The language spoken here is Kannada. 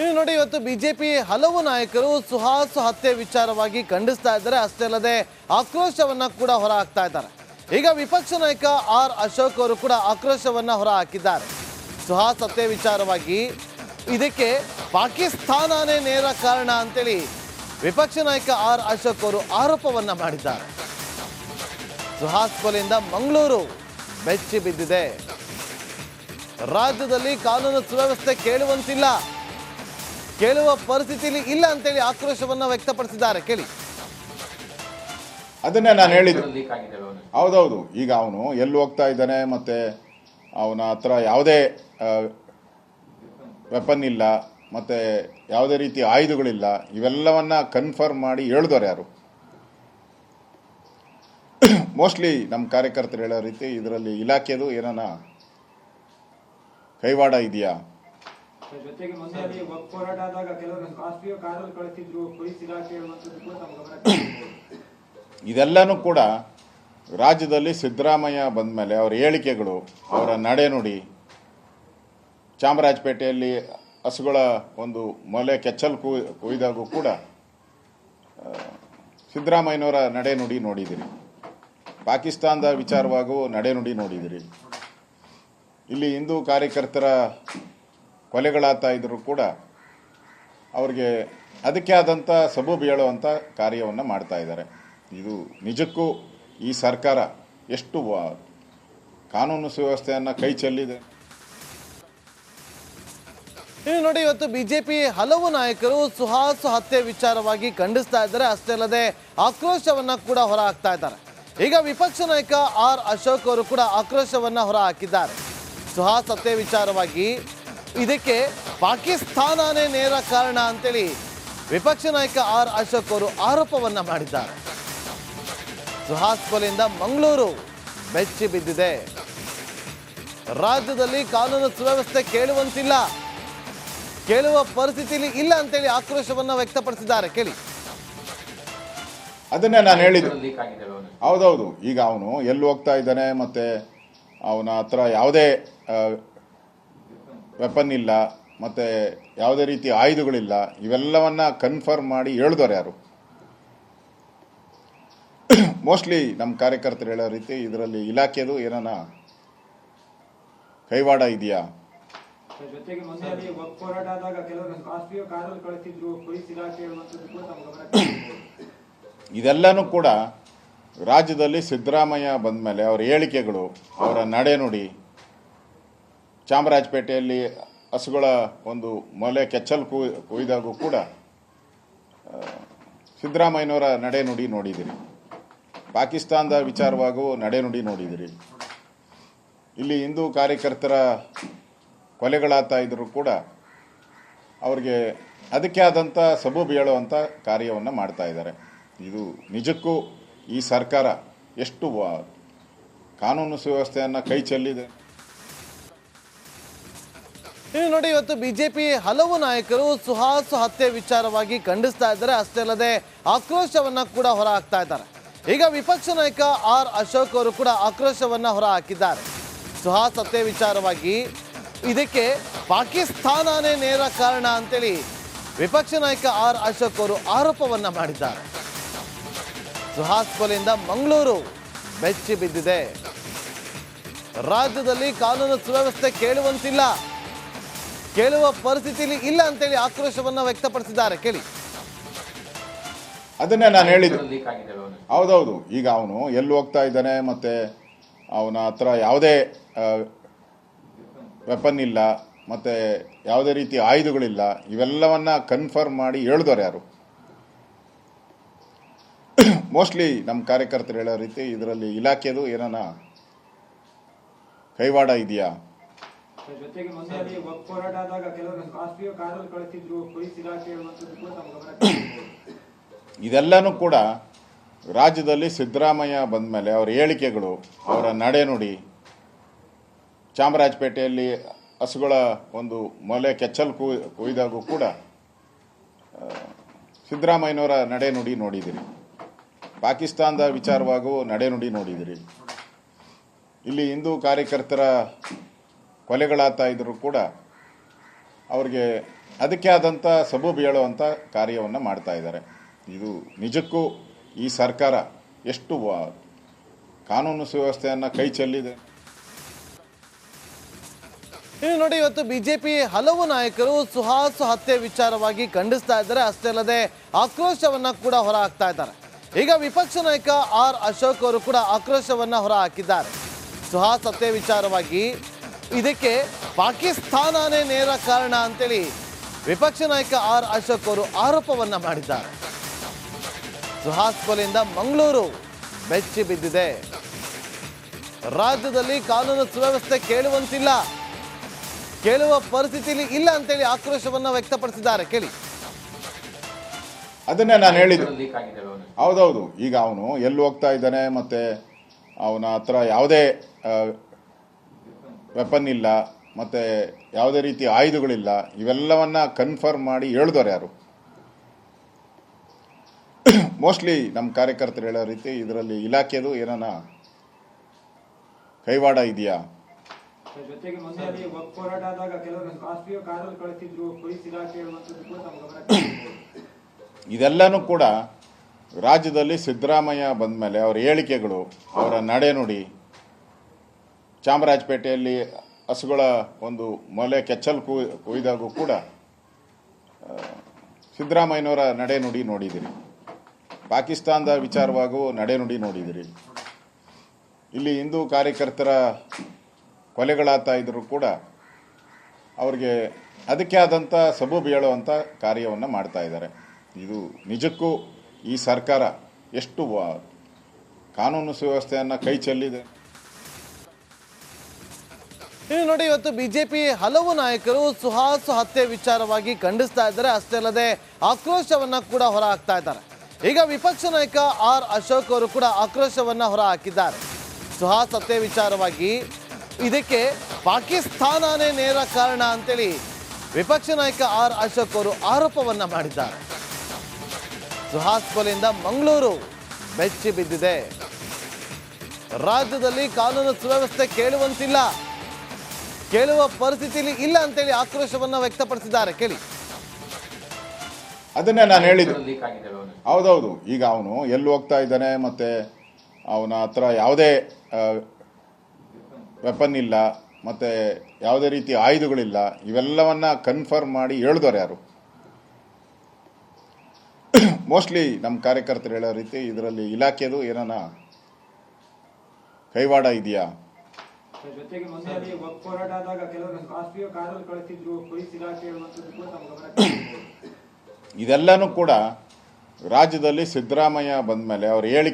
ಇನ್ನು ನೋಡಿ, ಇವತ್ತು ಬಿಜೆಪಿ ಹಲವು ನಾಯಕರು ಸುಹಾಸ್ ಹತ್ಯೆ ವಿಚಾರವಾಗಿ ಖಂಡಿಸ್ತಾ ಇದ್ದಾರೆ. ಅಷ್ಟೇ ಅಲ್ಲದೆ ಆಕ್ರೋಶವನ್ನ ಕೂಡ ಹೊರ ಹಾಕ್ತಾ ಇದ್ದಾರೆ. ಈಗ ವಿಪಕ್ಷ ನಾಯಕ ಆರ್ ಅಶೋಕ್ ಅವರು ಕೂಡ ಆಕ್ರೋಶವನ್ನ ಹೊರ ಹಾಕಿದ್ದಾರೆ. ಸುಹಾಸ್ ಹತ್ಯೆ ವಿಚಾರವಾಗಿ ಇದಕ್ಕೆ ಪಾಕಿಸ್ತಾನನೇ ನೇರ ಕಾರಣ ಅಂತೇಳಿ ವಿಪಕ್ಷ ನಾಯಕ ಆರ್ ಅಶೋಕ್ ಅವರು ಆರೋಪವನ್ನ ಮಾಡಿದ್ದಾರೆ. ಸುಹಾಸ್ ಕೊಲೆಯಿಂದ ಮಂಗಳೂರು ಬೆಚ್ಚಿ ಬಿದ್ದಿದೆ. ರಾಜ್ಯದಲ್ಲಿ ಕಾನೂನು ಸುವ್ಯವಸ್ಥೆ ಕೇಳುವ ಪರಿಸ್ಥಿತಿಯಲ್ಲಿ ಇಲ್ಲ ಅಂತೇಳಿ ಆಕ್ರೋಶವನ್ನ ವ್ಯಕ್ತಪಡಿಸಿದ್ದಾರೆ. ಕೇಳಿ. ಅದನ್ನೇ ನಾನು ಹೇಳಿದ್ದು. ಹೌದೌದು. ಈಗ ಅವನು ಎಲ್ಲಿ ಹೋಗ್ತಾ ಇದ್ದಾನೆ, ಮತ್ತೆ ಅವನ ಹತ್ರ ಯಾವುದೇ ವೆಪನ್ ಇಲ್ಲ, ಮತ್ತೆ ಯಾವುದೇ ರೀತಿ ಆಯುಧಗಳಿಲ್ಲ, ಇವೆಲ್ಲವನ್ನ ಕನ್ಫರ್ಮ್ ಮಾಡಿ ಹೇಳಿದವರು ಯಾರು? ಮೋಸ್ಟ್ಲಿ ನಮ್ಮ ಕಾರ್ಯಕರ್ತರು ಹೇಳೋ ರೀತಿ ಇದರಲ್ಲಿ ಇಲಾಖೆದು ಏನಾನ ಕೈವಾಡ ಇದೆಯಾ? ಜೊತೆಗೆ ಮೊನ್ನೆ ಹೋರಾಟ ಆದಾಗ ಕೆಲವರು ರಾಷ್ಟ್ರೀಯ ಕಾರಲ್ಲಿ ಕಳಿಸಿದ್ರು, ಪೊಲೀಸ್ ಇಲಾಖೆ ಇದೆಲ್ಲನೂ ಕೂಡ ರಾಜ್ಯದಲ್ಲಿ ಸಿದ್ದರಾಮಯ್ಯ ಬಂದ ಮೇಲೆ ಅವರ ಹೇಳಿಕೆಗಳು, ಅವರ ನಡೆನುಡಿ, ಚಾಮರಾಜಪೇಟೆಯಲ್ಲಿ ಹಸುಗಳ ಒಂದು ಮೊಲೆ ಕೆಚ್ಚಲು ಕೊಯ್ದಾಗೂ ಕೂಡ ಸಿದ್ದರಾಮಯ್ಯನವರ ನಡೆನುಡಿ ನೋಡಿದಿರಿ. ಪಾಕಿಸ್ತಾನದ ವಿಚಾರವಾಗೂ ನಡೆನುಡಿ ನೋಡಿದಿರಿ. ಇಲ್ಲಿ ಹಿಂದೂ ಕಾರ್ಯಕರ್ತರ ಕೊಲೆಗಳಾಗ್ತಾ ಇದ್ದರೂ ಕೂಡ ಅವ್ರಿಗೆ ಅದಕ್ಕೆ ಆದಂಥ ಸಬೂಬು ಹೇಳುವಂಥ ಕಾರ್ಯವನ್ನು ಮಾಡ್ತಾ ಇದ್ದಾರೆ. ಇದು ನಿಜಕ್ಕೂ ಈ ಸರ್ಕಾರ ಎಷ್ಟು ಕಾನೂನು ಸುವ್ಯವಸ್ಥೆಯನ್ನು ಕೈ ಚೆಲ್ಲಿದೆ. ಇನ್ನು ನೋಡಿ, ಇವತ್ತು ಬಿಜೆಪಿ ಹಲವು ನಾಯಕರು ಸುಹಾಸ್ ಹತ್ಯೆ ವಿಚಾರವಾಗಿ ಖಂಡಿಸ್ತಾ ಇದ್ದಾರೆ. ಅಷ್ಟೇ ಅಲ್ಲದೆ ಆಕ್ರೋಶವನ್ನ ಕೂಡ ಹೊರ ಹಾಕ್ತಾ ಇದ್ದಾರೆ. ಈಗ ವಿಪಕ್ಷ ನಾಯಕ ಆರ್ ಅಶೋಕ್ ಅವರು ಕೂಡ ಆಕ್ರೋಶವನ್ನ ಹೊರ ಹಾಕಿದ್ದಾರೆ. ಸುಹಾಸ್ ಹತ್ಯೆ ವಿಚಾರವಾಗಿ ಇದಕ್ಕೆ ಪಾಕಿಸ್ತಾನನೇ ನೇರ ಕಾರಣ ಅಂತೇಳಿ ವಿಪಕ್ಷ ನಾಯಕ ಆರ್ ಅಶೋಕ್ ಅವರು ಆರೋಪವನ್ನ ಮಾಡಿದ್ದಾರೆ. ಸುಹಾಸ್ ಕೊಲೆಯಿಂದ ಮಂಗಳೂರು ಬೆಚ್ಚಿ ಬಿದ್ದಿದೆ. ರಾಜ್ಯದಲ್ಲಿ ಕಾನೂನು ಸುವ್ಯವಸ್ಥೆ ಕೇಳುವ ಪರಿಸ್ಥಿತಿಯಲ್ಲಿ ಇಲ್ಲ ಅಂತೇಳಿ ಆಕ್ರೋಶವನ್ನ ವ್ಯಕ್ತಪಡಿಸಿದ್ದಾರೆ. ಕೇಳಿ. ಅದನ್ನೇ ನಾನು ಹೇಳಿದ್ದು. ಹೌದೌದು. ಈಗ ಅವನು ಎಲ್ಲಿ ಹೋಗ್ತಾ ಇದ್ದಾನೆ, ಮತ್ತೆ ಅವನ ಹತ್ರ ಯಾವುದೇ ವೆಪನ್ ಇಲ್ಲ, ಮತ್ತೆ ಯಾವುದೇ ರೀತಿ ಆಯುಧಗಳಿಲ್ಲ, ಇವೆಲ್ಲವನ್ನ ಕನ್ಫರ್ಮ್ ಮಾಡಿ ಹೇಳಿದವರು ಯಾರು? ಮೋಸ್ಟ್ಲಿ ನಮ್ಮ ಕಾರ್ಯಕರ್ತರು ಹೇಳೋ ರೀತಿ ಇದರಲ್ಲಿ ಇಲಾಖೆದು ಏನಾನ ಕೈವಾಡ ಇದೆಯಾ? ಜೊತೆಗೆ ಮೊನ್ನೆ ಹೋರಾಟ ಆದಾಗ ಕೆಲವರು ರಾಷ್ಟ್ರೀಯ ಕಾರಲ್ಲಿ ಕಳಿಸಿದ್ರು, ಪೊಲೀಸ್ ಇಲಾಖೆ ಇದೆಲ್ಲನೂ ಕೂಡ ರಾಜ್ಯದಲ್ಲಿ ಸಿದ್ದರಾಮಯ್ಯ ಬಂದ ಮೇಲೆ ಅವರ ಹೇಳಿಕೆಗಳು, ಅವರ ನಡೆನುಡಿ, ಚಾಮರಾಜಪೇಟೆಯಲ್ಲಿ ಹಸುಗಳ ಒಂದು ಮೊಲೆ ಕೆಚ್ಚಲು ಕೊಯ್ದಾಗೂ ಕೂಡ ಸಿದ್ದರಾಮಯ್ಯನವರ ನಡೆನುಡಿ ನೋಡಿದಿರಿ. ಪಾಕಿಸ್ತಾನದ ವಿಚಾರವಾಗೂ ನಡೆನುಡಿ ನೋಡಿದಿರಿ. ಇಲ್ಲಿ ಹಿಂದೂ ಕಾರ್ಯಕರ್ತರ ಕೊಲೆಗಳಾಗ್ತಾ ಇದ್ದರೂ ಕೂಡ ಅವ್ರಿಗೆ ಅದಕ್ಕೆ ಆದಂಥ ಸಬೂಬು ಹೇಳುವಂಥ ಕಾರ್ಯವನ್ನು ಮಾಡ್ತಾ ಇದ್ದಾರೆ. ಇದು ನಿಜಕ್ಕೂ ಈ ಸರ್ಕಾರ ಎಷ್ಟು ಕಾನೂನು ಸುವ್ಯವಸ್ಥೆಯನ್ನು ಕೈ ಚೆಲ್ಲಿದೆ. ಇನ್ನು ನೋಡಿ, ಇವತ್ತು ಬಿಜೆಪಿ ಹಲವು ನಾಯಕರು ಸುಹಾಸ್ ಹತ್ಯೆ ವಿಚಾರವಾಗಿ ಖಂಡಿಸ್ತಾ ಇದ್ದಾರೆ. ಅಷ್ಟೇ ಅಲ್ಲದೆ ಆಕ್ರೋಶವನ್ನ ಕೂಡ ಹೊರ ಹಾಕ್ತಾ ಇದ್ದಾರೆ. ಈಗ ವಿಪಕ್ಷ ನಾಯಕ ಆರ್ ಅಶೋಕ್ ಅವರು ಕೂಡ ಆಕ್ರೋಶವನ್ನ ಹೊರ ಹಾಕಿದ್ದಾರೆ. ಸುಹಾಸ್ ಹತ್ಯೆ ವಿಚಾರವಾಗಿ ಇದಕ್ಕೆ ಪಾಕಿಸ್ತಾನನೇ ನೇರ ಕಾರಣ ಅಂತೇಳಿ ವಿಪಕ್ಷ ನಾಯಕ ಆರ್ ಅಶೋಕ್ ಅವರು ಆರೋಪವನ್ನ ಮಾಡಿದ್ದಾರೆ. ಸುಹಾಸ್ ಕೊಲೆಯಿಂದ ಮಂಗಳೂರು ಬೆಚ್ಚಿ ಬಿದ್ದಿದೆ. ರಾಜ್ಯದಲ್ಲಿ ಕಾನೂನು ಸುವ್ಯವಸ್ಥೆ ಕೇಳುವ ಪರಿಸ್ಥಿತಿಯಲ್ಲಿ ಇಲ್ಲ ಅಂತೇಳಿ ಆಕ್ರೋಶವನ್ನ ವ್ಯಕ್ತಪಡಿಸಿದ್ದಾರೆ. ಕೇಳಿ. ಅದನ್ನೇ ನಾನು ಹೇಳಿದ್ದು. ಹೌದೌದು. ಈಗ ಅವನು ಎಲ್ಲಿ ಹೋಗ್ತಾ ಇದ್ದಾನೆ, ಮತ್ತೆ ಅವನ ಹತ್ರ ಯಾವುದೇ ವೆಪನ್ ಇಲ್ಲ, ಮತ್ತೆ ಯಾವುದೇ ರೀತಿ ಆಯುಧಗಳಿಲ್ಲ, ಇವೆಲ್ಲವನ್ನ ಕನ್ಫರ್ಮ್ ಮಾಡಿ ಹೇಳಿದವರು ಯಾರು? ಮೋಸ್ಟ್ಲಿ ನಮ್ಮ ಕಾರ್ಯಕರ್ತರು ಹೇಳೋ ರೀತಿ ಇದರಲ್ಲಿ ಇಲಾಖೆದು ಏನಾನ ಕೈವಾಡ ಇದೆಯಾ? ಜೊತೆಗೆ ಮೊನ್ನೆ ಹೋರಾಟ ಆದಾಗ ಕೆಲವರು ರಾಷ್ಟ್ರೀಯ ಕಾರಲ್ಲಿ ಕಳಿಸಿದ್ರು, ಪೊಲೀಸ್ ಇಲಾಖೆ ಇದೆಲ್ಲನೂ ಕೂಡ ರಾಜ್ಯದಲ್ಲಿ ಸಿದ್ದರಾಮಯ್ಯ ಬಂದ ಮೇಲೆ ಅವರ ಹೇಳಿಕೆಗಳು, ಅವರ ನಡೆನುಡಿ, ಚಾಮರಾಜಪೇಟೆಯಲ್ಲಿ ಹಸುಗಳ ಒಂದು ಮೊಲೆ ಕೆಚ್ಚಲು ಕೊಯ್ದಾಗೂ ಕೂಡ ಸಿದ್ದರಾಮಯ್ಯನವರ ನಡೆನುಡಿ ನೋಡಿದಿರಿ. ಪಾಕಿಸ್ತಾನದ ವಿಚಾರವಾಗೂ ನಡೆನುಡಿ ನೋಡಿದಿರಿ. ಇಲ್ಲಿ ಹಿಂದೂ ಕಾರ್ಯಕರ್ತರ ಕೊಲೆಗಳಾಗ್ತಾ ಇದ್ದರೂ ಕೂಡ ಅವ್ರಿಗೆ ಅದಕ್ಕೆ ಆದಂಥ ಸಬೂಬು ಹೇಳುವಂಥ ಕಾರ್ಯವನ್ನು ಮಾಡ್ತಾ ಇದ್ದಾರೆ. ಇದು ನಿಜಕ್ಕೂ ಈ ಸರ್ಕಾರ ಎಷ್ಟು ಕಾನೂನು ಸುವ್ಯವಸ್ಥೆಯನ್ನು ಕೈ ಚೆಲ್ಲಿದೆ. ಇನ್ನು ನೋಡಿ, ಇವತ್ತು ಬಿಜೆಪಿ ಹಲವು ನಾಯಕರು ಸುಹಾಸ್ ಹತ್ಯೆ ವಿಚಾರವಾಗಿ ಖಂಡಿಸ್ತಾ ಇದ್ದಾರೆ. ಅಷ್ಟೇ ಅಲ್ಲದೆ ಆಕ್ರೋಶವನ್ನ ಕೂಡ ಹೊರ ಹಾಕ್ತಾ ಇದ್ದಾರೆ. ಈಗ ವಿಪಕ್ಷ ನಾಯಕ ಆರ್ ಅಶೋಕ್ ಅವರು ಕೂಡ ಆಕ್ರೋಶವನ್ನ ಹೊರ ಹಾಕಿದ್ದಾರೆ. ಸುಹಾಸ್ ಹತ್ಯೆ ವಿಚಾರವಾಗಿ ಇದಕ್ಕೆ ಪಾಕಿಸ್ತಾನನೇ ನೇರ ಕಾರಣ ಅಂತೇಳಿ ವಿಪಕ್ಷ ನಾಯಕ ಆರ್ ಅಶೋಕ್ ಅವರು ಆರೋಪವನ್ನ ಮಾಡಿದ್ದಾರೆ. ಸುಹಾಸ್ ಕೊಲೆಯಿಂದ ಮಂಗಳೂರು ಬೆಚ್ಚಿ ಬಿದ್ದಿದೆ. ರಾಜ್ಯದಲ್ಲಿ ಕಾನೂನು ಸುವ್ಯವಸ್ಥೆ ಕೇಳುವ ಪರಿಸ್ಥಿತಿಯಲ್ಲಿ ಇಲ್ಲ ಅಂತೇಳಿ ಆಕ್ರೋಶವನ್ನ ವ್ಯಕ್ತಪಡಿಸಿದ್ದಾರೆ. ಕೇಳಿ. ಅದನ್ನೇ ನಾನು ಹೇಳಿದ್ದು. ಹೌದೌದು. ಈಗ ಅವನು ಎಲ್ಲಿ ಹೋಗ್ತಾ ಇದ್ದಾನೆ, ಮತ್ತೆ ಅವನ ಹತ್ರ ಯಾವುದೇ ವೆಪನ್ ಇಲ್ಲ, ಮತ್ತೆ ಯಾವುದೇ ರೀತಿ ಆಯುಧಗಳಿಲ್ಲ, ಇವೆಲ್ಲವನ್ನ ಕನ್ಫರ್ಮ್ ಮಾಡಿ ಹೇಳಿದವರು ಯಾರು? ಮೋಸ್ಟ್ಲಿ ನಮ್ಮ ಕಾರ್ಯಕರ್ತರು ಹೇಳೋ ರೀತಿ ಇದರಲ್ಲಿ ಇಲಾಖೆದು ಏನಾನ ಕೈವಾಡ ಇದೆಯಾ? ಜೊತೆಗೆ ಮೊನ್ನೆ ಅಲ್ಲಿ ವಕ್ಫ್ ಹೋರಾಟ ಆದಾಗ ಕೆಲವರು ಸ್ಕಾರ್ಪಿಯೋ ಕಾರಲ್ಲಿ ಕಳಿಸಿದ್ರು, ಪೊಲೀಸ್ ಇಲಾಖೆ ಹೇಳುವಂಥದ್ದು ಕೂಡ ತಮ್ಮ ಗಮನಕ್ಕೆ ಇದೆಲ್ಲನೂ ಕೂಡ ರಾಜ್ಯದಲ್ಲಿ ಸಿದ್ದರಾಮಯ್ಯ ಬಂದ ಮೇಲೆ ಅವರ ಹೇಳಿಕೆಗಳು, ಅವರ ನಡೆನುಡಿ, ಚಾಮರಾಜಪೇಟೆಯಲ್ಲಿ ಹಸುಗಳ ಒಂದು ಮೊಲೆ ಕೆಚ್ಚಲು ಕೊಯ್ದಾಗೂ ಕೂಡ ಸಿದ್ದರಾಮಯ್ಯನವರ ನಡೆನುಡಿ ನೋಡಿದಿರಿ. ಪಾಕಿಸ್ತಾನದ ವಿಚಾರವಾಗೂ ನಡೆನುಡಿ ನೋಡಿದಿರಿ. ಇಲ್ಲಿ ಹಿಂದೂ ಕಾರ್ಯಕರ್ತರ ಕೊಲೆಗಳಾಗ್ತಾ ಇದ್ರೂ ಕೂಡ ಅವ್ರಿಗೆ ಅದಕ್ಕೆ ಆದಂಥ ಸಬೂಬು ಹೇಳುವಂಥ ಕಾರ್ಯವನ್ನು ಮಾಡ್ತಾ ಇದ್ದಾರೆ. ಇದು ನಿಜಕ್ಕೂ ಈ ಸರ್ಕಾರ ಎಷ್ಟು ಕಾನೂನು ಸುವ್ಯವಸ್ಥೆಯನ್ನು ಕೈ ಚೆಲ್ಲಿದೆ. ಇನ್ನು ನೋಡಿ, ಇವತ್ತು ಬಿಜೆಪಿ ಹಲವು ನಾಯಕರು ಸುಹಾಸ್ ಹತ್ಯೆ ವಿಚಾರವಾಗಿ ಖಂಡಿಸ್ತಾ ಇದ್ದಾರೆ. ಅಷ್ಟೇ ಅಲ್ಲದೆ ಆಕ್ರೋಶವನ್ನ ಕೂಡ ಹೊರ ಹಾಕ್ತಾ ಇದ್ದಾರೆ. ಈಗ ವಿಪಕ್ಷ ನಾಯಕ ಆರ್ ಅಶೋಕ್ ಅವರು ಕೂಡ ಆಕ್ರೋಶವನ್ನ ಹೊರ ಹಾಕಿದ್ದಾರೆ. ಸುಹಾಸ್ ಹತ್ಯೆ ವಿಚಾರವಾಗಿ ಇದಕ್ಕೆ ಪಾಕಿಸ್ತಾನನೇ ನೇರ ಕಾರಣ ಅಂತೇಳಿ ವಿಪಕ್ಷ ನಾಯಕ ಆರ್ ಅಶೋಕ್ ಅವರು ಆರೋಪವನ್ನ ಮಾಡಿದ್ದಾರೆ. ಸುಹಾಸ್ ಕೊಲೆಯಿಂದ ಮಂಗಳೂರು ಬೆಚ್ಚಿ ಬಿದ್ದಿದೆ. ರಾಜ್ಯದಲ್ಲಿ ಕಾನೂನು ಸುವ್ಯವಸ್ಥೆ ಕೇಳುವ ಪರಿಸ್ಥಿತಿಯಲ್ಲಿ ಇಲ್ಲ ಅಂತೇಳಿ ಆಕ್ರೋಶವನ್ನ ವ್ಯಕ್ತಪಡಿಸಿದ್ದಾರೆ. ಕೇಳಿ. ಅದನ್ನೇ ನಾನು ಹೇಳಿದ್ದು. ಹೌದೌದು. ಈಗ ಅವನು ಎಲ್ಲಿ ಹೋಗ್ತಾ ಇದ್ದಾನೆ, ಮತ್ತೆ ಅವನ ಹತ್ರ ಯಾವುದೇ ವೆಪನ್ ಇಲ್ಲ, ಮತ್ತೆ ಯಾವುದೇ ರೀತಿ ಆಯುಧಗಳಿಲ್ಲ, ಇವೆಲ್ಲವನ್ನ ಕನ್ಫರ್ಮ್ ಮಾಡಿ ಹೇಳಿದವರು ಯಾರು? ಮೋಸ್ಟ್ಲಿ ನಮ್ಮ ಕಾರ್ಯಕರ್ತರು ಹೇಳೋ ರೀತಿ ಇದರಲ್ಲಿ ಇಲಾಖೆದು ಏನಾನ ಕೈವಾಡ ಇದೆಯಾ? ಜೊತೆಗೆ ಮೊನ್ನೆ ಅಲ್ಲಿ ವಕ್ಫ್ ಹೋರಾಟ ಆದಾಗ ಕೆಲವರು ಸ್ಕಾರ್ಪಿಯೋ ಕಾರಲ್ಲಿ ಕಳಿಸಿದ್ರು, ಪೊಲೀಸ್ ಇಲಾಖೆ ಹೇಳುವಂಥದ್ದು ಕೂಡ ತಮ್ಮ ಗಮನಕ್ಕೆ ಇದೆಲ್ಲನೂ ಕೂಡ ರಾಜ್ಯದಲ್ಲಿ ಸಿದ್ದರಾಮಯ್ಯ ಬಂದ ಮೇಲೆ ಅವ್ರ ಹೇಳಿಕೆ